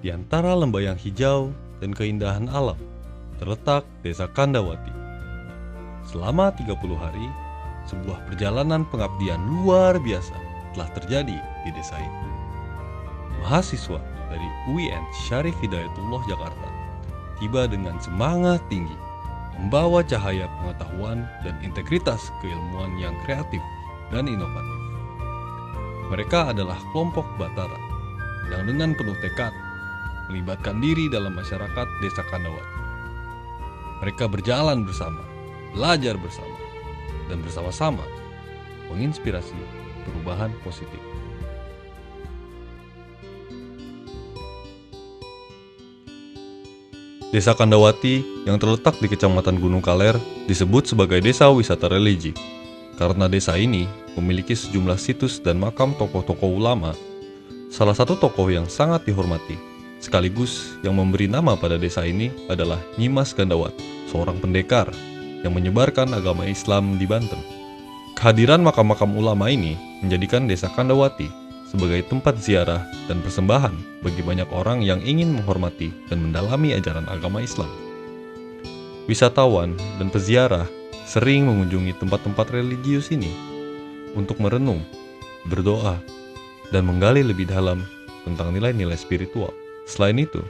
Di antara lembah yang hijau dan keindahan alam, terletak Desa Kandawati. Selama 30 hari, sebuah perjalanan pengabdian luar biasa telah terjadi di desa ini. Mahasiswa dari UIN Syarif Hidayatullah Jakarta tiba dengan semangat tinggi, membawa cahaya pengetahuan dan integritas keilmuan yang kreatif dan inovatif. Mereka adalah kelompok Batara yang dengan penuh tekad melibatkan diri dalam masyarakat Desa Kandawati. Mereka berjalan bersama, belajar bersama, dan bersama-sama menginspirasi perubahan positif. Desa Kandawati yang terletak di Kecamatan Gunung Kaler disebut sebagai desa wisata religi karena desa ini memiliki sejumlah situs dan makam tokoh-tokoh ulama. Salah satu tokoh yang sangat dihormati sekaligus yang memberi nama pada desa ini adalah Nyimas Gandawati, seorang pendekar yang menyebarkan agama Islam di Banten. Kehadiran makam-makam ulama ini menjadikan Desa Kandawati sebagai tempat ziarah dan persembahan bagi banyak orang yang ingin menghormati dan mendalami ajaran agama Islam. Wisatawan dan peziarah sering mengunjungi tempat-tempat religius ini untuk merenung, berdoa, dan menggali lebih dalam tentang nilai-nilai spiritual. Selain itu,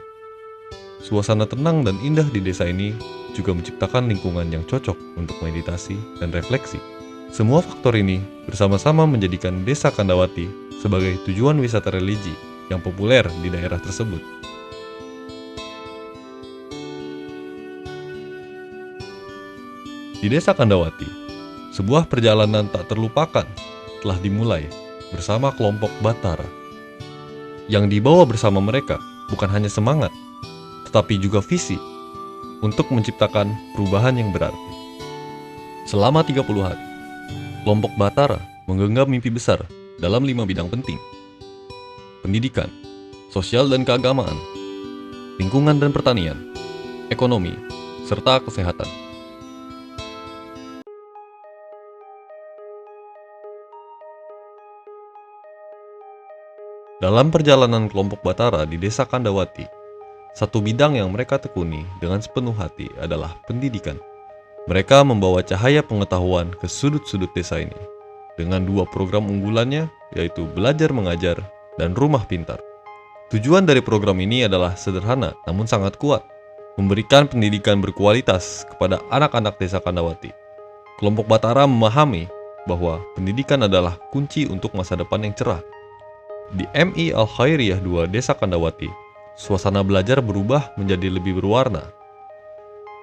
suasana tenang dan indah di desa ini juga menciptakan lingkungan yang cocok untuk meditasi dan refleksi. Semua faktor ini bersama-sama menjadikan Desa Kandawati sebagai tujuan wisata religi yang populer di daerah tersebut. Di Desa Kandawati, sebuah perjalanan tak terlupakan telah dimulai bersama kelompok Batara. Yang dibawa bersama mereka bukan hanya semangat, tetapi juga visi untuk menciptakan perubahan yang berarti. Selama 30 hari, kelompok Batara menggenggam mimpi besar dalam 5 bidang penting: pendidikan, sosial dan keagamaan, lingkungan dan pertanian, ekonomi, serta kesehatan. Dalam perjalanan kelompok Batara di Desa Kandawati, satu bidang yang mereka tekuni dengan sepenuh hati adalah pendidikan. Mereka membawa cahaya pengetahuan ke sudut-sudut desa ini dengan 2 program unggulannya, yaitu Belajar Mengajar dan Rumah Pintar. Tujuan dari program ini adalah sederhana namun sangat kuat, memberikan pendidikan berkualitas kepada anak-anak Desa Kandawati. Kelompok Batara memahami bahwa pendidikan adalah kunci untuk masa depan yang cerah. Di MI Al-Khairiyah 2 Desa Kandawati, suasana belajar berubah menjadi lebih berwarna.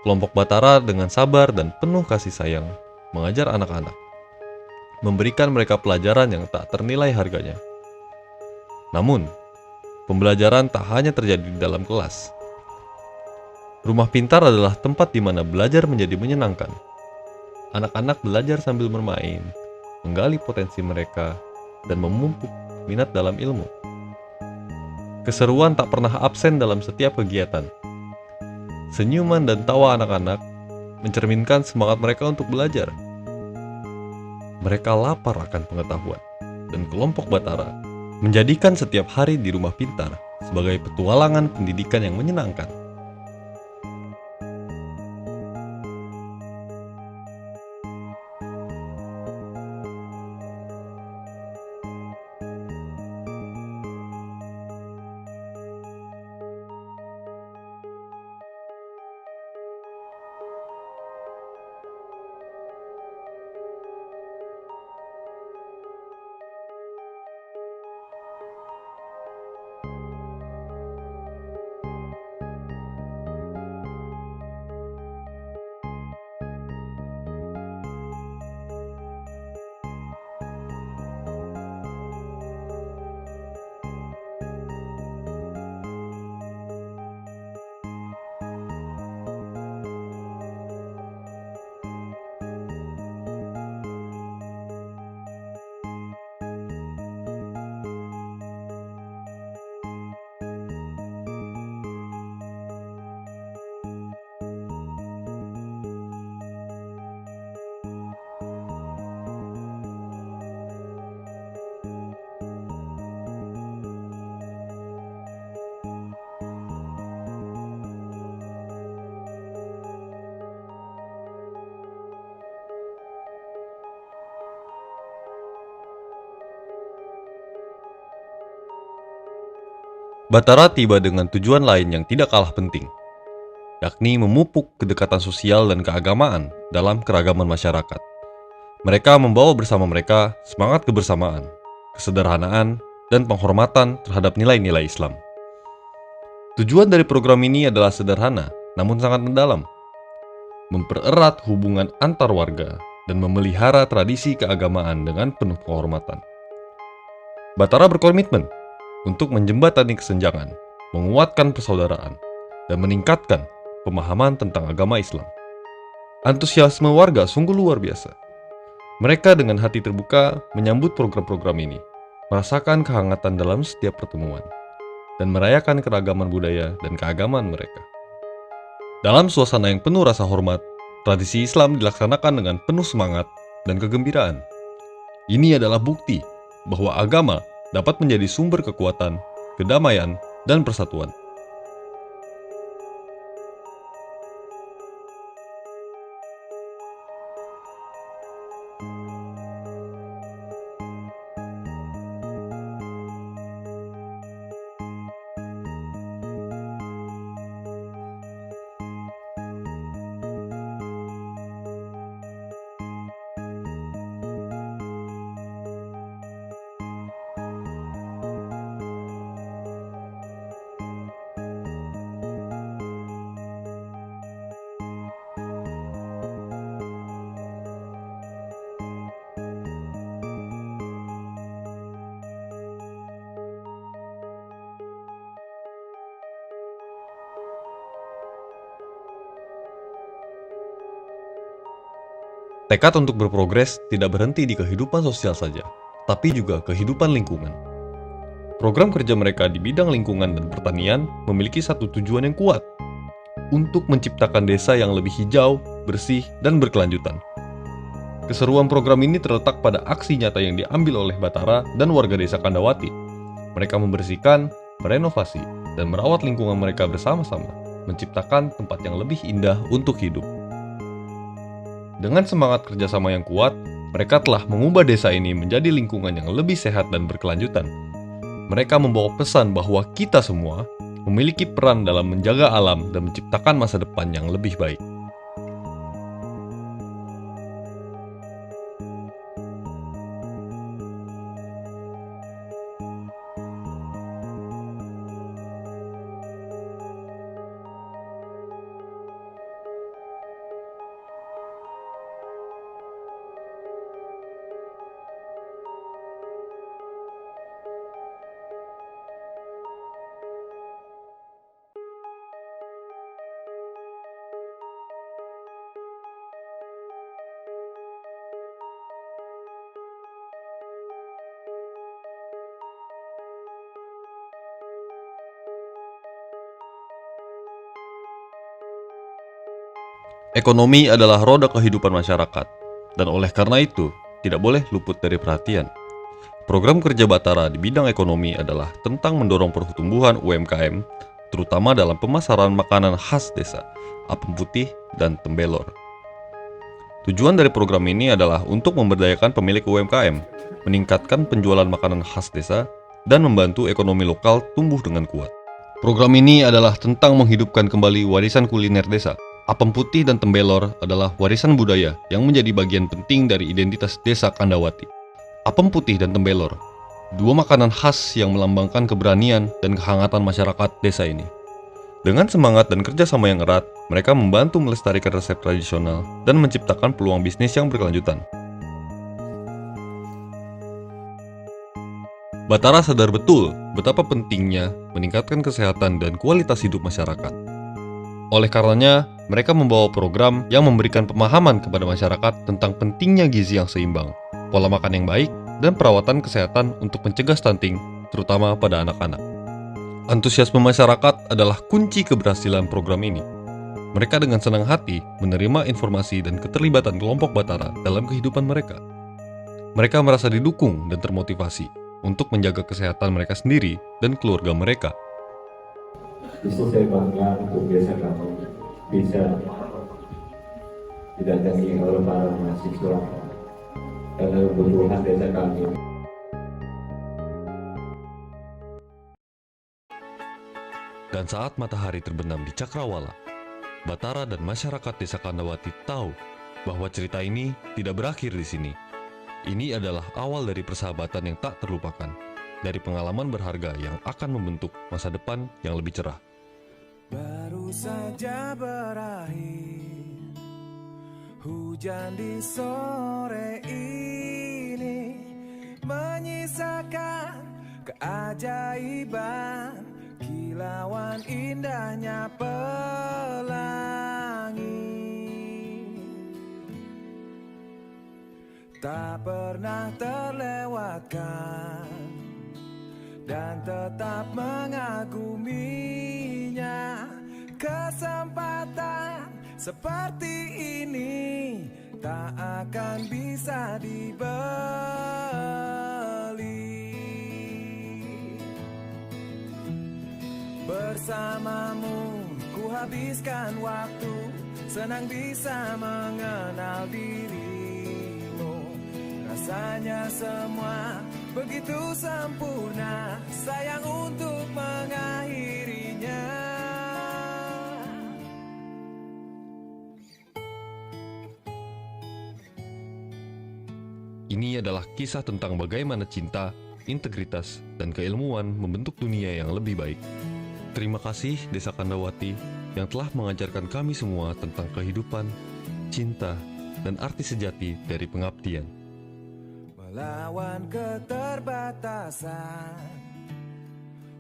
Kelompok Batara dengan sabar dan penuh kasih sayang mengajar anak-anak, memberikan mereka pelajaran yang tak ternilai harganya. Namun, pembelajaran tak hanya terjadi di dalam kelas. Rumah Pintar adalah tempat di mana belajar menjadi menyenangkan. Anak-anak belajar sambil bermain, menggali potensi mereka, dan memupuk minat dalam ilmu. Keseruan tak pernah absen dalam setiap kegiatan. Senyuman dan tawa anak-anak mencerminkan semangat mereka untuk belajar. Mereka lapar akan pengetahuan, dan kelompok Batara menjadikan setiap hari di Rumah Pintar sebagai petualangan pendidikan yang menyenangkan. Batara tiba dengan tujuan lain yang tidak kalah penting, yakni memupuk kedekatan sosial dan keagamaan dalam keragaman masyarakat. Mereka membawa bersama mereka semangat kebersamaan, kesederhanaan, dan penghormatan terhadap nilai-nilai Islam. Tujuan dari program ini adalah sederhana, namun sangat mendalam. Mempererat hubungan antar warga dan memelihara tradisi keagamaan dengan penuh penghormatan. Batara berkomitmen untuk menjembatani kesenjangan, menguatkan persaudaraan, dan meningkatkan pemahaman tentang agama Islam. Antusiasme warga sungguh luar biasa. Mereka dengan hati terbuka menyambut program-program ini, merasakan kehangatan dalam setiap pertemuan, dan merayakan keragaman budaya dan keagamaan mereka. Dalam suasana yang penuh rasa hormat, tradisi Islam dilaksanakan dengan penuh semangat dan kegembiraan. Ini adalah bukti bahwa agama dapat menjadi sumber kekuatan, kedamaian, dan persatuan. Tekad untuk berprogres tidak berhenti di kehidupan sosial saja, tapi juga kehidupan lingkungan. Program kerja mereka di bidang lingkungan dan pertanian memiliki satu tujuan yang kuat, untuk menciptakan desa yang lebih hijau, bersih, dan berkelanjutan. Keseruan program ini terletak pada aksi nyata yang diambil oleh Batara dan warga desa Kandawati. Mereka membersihkan, merenovasi, dan merawat lingkungan mereka bersama-sama, menciptakan tempat yang lebih indah untuk hidup. Dengan semangat kerjasama yang kuat, mereka telah mengubah desa ini menjadi lingkungan yang lebih sehat dan berkelanjutan. Mereka membawa pesan bahwa kita semua memiliki peran dalam menjaga alam dan menciptakan masa depan yang lebih baik. Ekonomi adalah roda kehidupan masyarakat, dan oleh karena itu, tidak boleh luput dari perhatian. Program kerja Batara di bidang ekonomi adalah tentang mendorong pertumbuhan UMKM, terutama dalam pemasaran makanan khas desa, apem putih, dan tembelor. Tujuan dari program ini adalah untuk memberdayakan pemilik UMKM, meningkatkan penjualan makanan khas desa, dan membantu ekonomi lokal tumbuh dengan kuat. Program ini adalah tentang menghidupkan kembali warisan kuliner desa. Apem putih dan tembelor adalah warisan budaya yang menjadi bagian penting dari identitas desa Kandawati. Apem putih dan tembelor, dua makanan khas yang melambangkan keberanian dan kehangatan masyarakat desa ini. Dengan semangat dan kerjasama yang erat, mereka membantu melestarikan resep tradisional dan menciptakan peluang bisnis yang berkelanjutan. Batara sadar betul betapa pentingnya meningkatkan kesehatan dan kualitas hidup masyarakat. Oleh karenanya, mereka membawa program yang memberikan pemahaman kepada masyarakat tentang pentingnya gizi yang seimbang, pola makan yang baik, dan perawatan kesehatan untuk mencegah stunting, terutama pada anak-anak. Antusiasme masyarakat adalah kunci keberhasilan program ini. Mereka dengan senang hati menerima informasi dan keterlibatan kelompok Batara dalam kehidupan mereka. Mereka merasa didukung dan termotivasi untuk menjaga kesehatan mereka sendiri dan keluarga mereka. Justru saya bangga untuk desa kami bisa didatangi oleh para mahasiswa karena kebutuhan desa kami Dan saat matahari terbenam di Cakrawala, Batara dan masyarakat Desa Kandawati tahu bahwa cerita ini tidak berakhir di sini. Ini adalah awal dari persahabatan yang tak terlupakan, dari pengalaman berharga yang akan membentuk masa depan yang lebih cerah. Baru saja berakhir hujan di sore ini, menyisakan keajaiban, kilauan indahnya pelangi. Tak pernah terlewatkan dan tetap mengaguminya. Kesempatan seperti ini tak akan bisa dibeli. Bersamamu ku habiskan waktu, senang bisa mengenal dirimu. Rasanya semua begitu sempurna, sayang untuk mengakhirinya. Ini adalah kisah tentang bagaimana cinta, integritas, dan keilmuan membentuk dunia yang lebih baik. Terima kasih Desa Kandawati yang telah mengajarkan kami semua tentang kehidupan, cinta, dan arti sejati dari pengabdian. Melawan keterbatasan,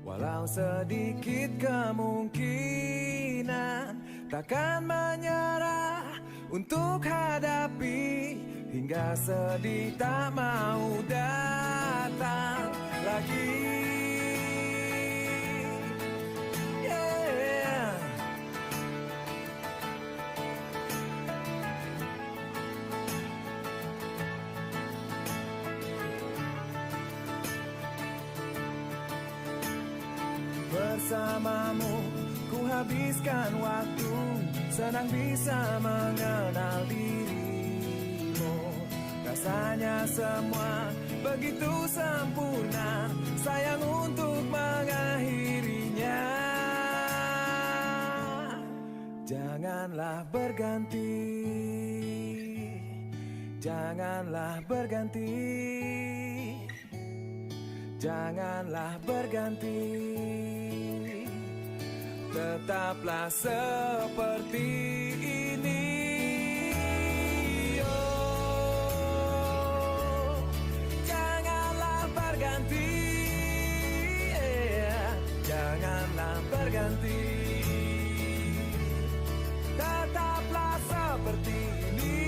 walau sedikit kemungkinan, takkan menyerah untuk hadapi, hingga sedih tak mau datang lagi. Yeah. Bersamamu ku habiskan waktu, senang bisa mengenal dirimu. Rasanya semua begitu sempurna, sayang untuk mengakhirinya. Janganlah berganti, janganlah berganti, janganlah berganti. Tetaplah seperti ini. Oh, janganlah berganti, janganlah berganti. Tetaplah seperti ini.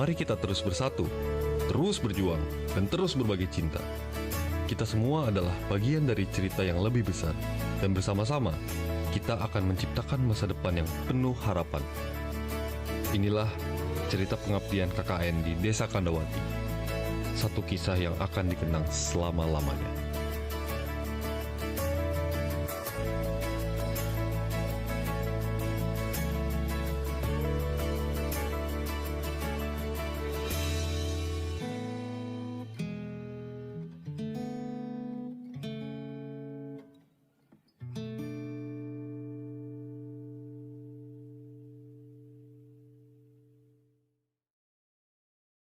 Mari kita terus bersatu, terus berjuang, dan terus berbagi cinta. Kita semua adalah bagian dari cerita yang lebih besar, dan bersama-sama kita akan menciptakan masa depan yang penuh harapan. Inilah cerita pengabdian KKN di Desa Kandawati, satu kisah yang akan dikenang selama-lamanya.